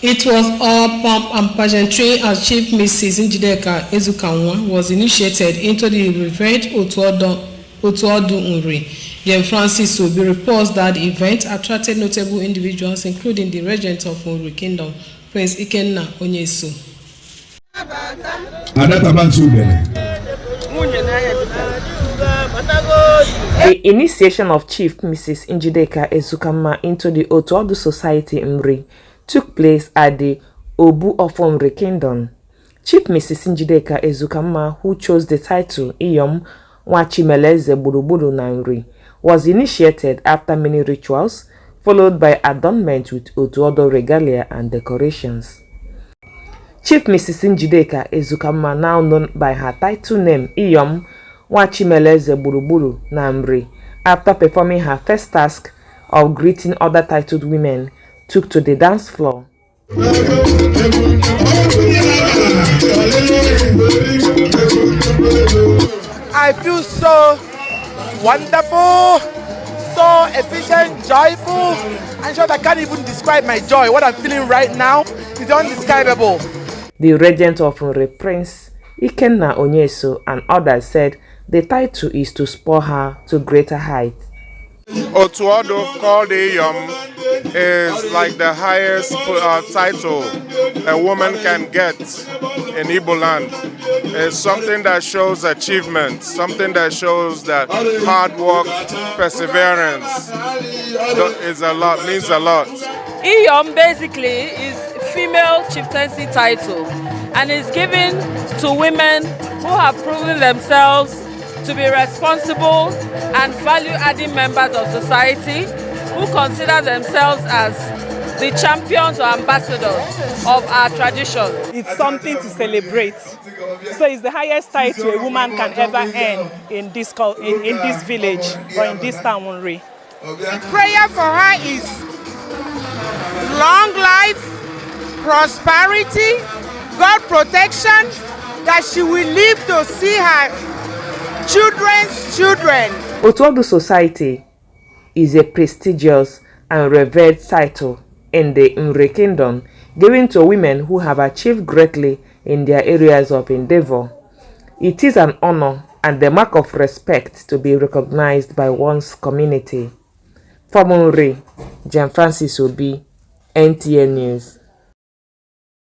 It was all pomp and pageantry as Chief Mrs. Njideka Ezukanma was initiated into the revered Otuodu Nri. Janefrancis Obi reports that the event attracted notable individuals including the Regent of Nri Kingdom, Prince Ikenna Onyesoh. The initiation of Chief Mrs. Njideka Ezukanma into the Otuodu Society Nri took place at the Obu of Nri Kingdom. Chief Mrs. Njideka Ezukanma, who chose the title Iyom Nwachimeleze Gburugburu na Nri, was initiated after many rituals, followed by adornment with Otuodu regalia and decorations. Chief Mrs. Njideka Ezukanma, now known by her title name Iyom Nwachimeleze Gburugburu na Nri, after performing her first task of greeting other titled women, took to the dance floor. I feel so wonderful, so efficient, joyful, and sure I can't even describe my joy. What I'm feeling right now is undescribable. The Regent of Nri, Prince Ikenna Onyesoh, and others said the title is to spur her to greater heights. Otuodu, called Iyom, is like the highest title a woman can get in Igbo land. It's something that shows achievement, something that shows that hard work, perseverance is a lot, means a lot. Iyom basically is female chieftaincy title and is given to women who have proven themselves to be responsible and value-adding members of society who consider themselves as the champions or ambassadors of our tradition. It's something to celebrate. So it's the highest title a woman can ever earn in this village or in this town. Nri. The prayer for her is long life, prosperity, God protection, that she will live to see her children's children. Otuodu Society is a prestigious and revered title in the Nri Kingdom, given to women who have achieved greatly in their areas of endeavor. It is an honor and the mark of respect to be recognized by one's community. From Nri, Janefrancis Obi, NTN News.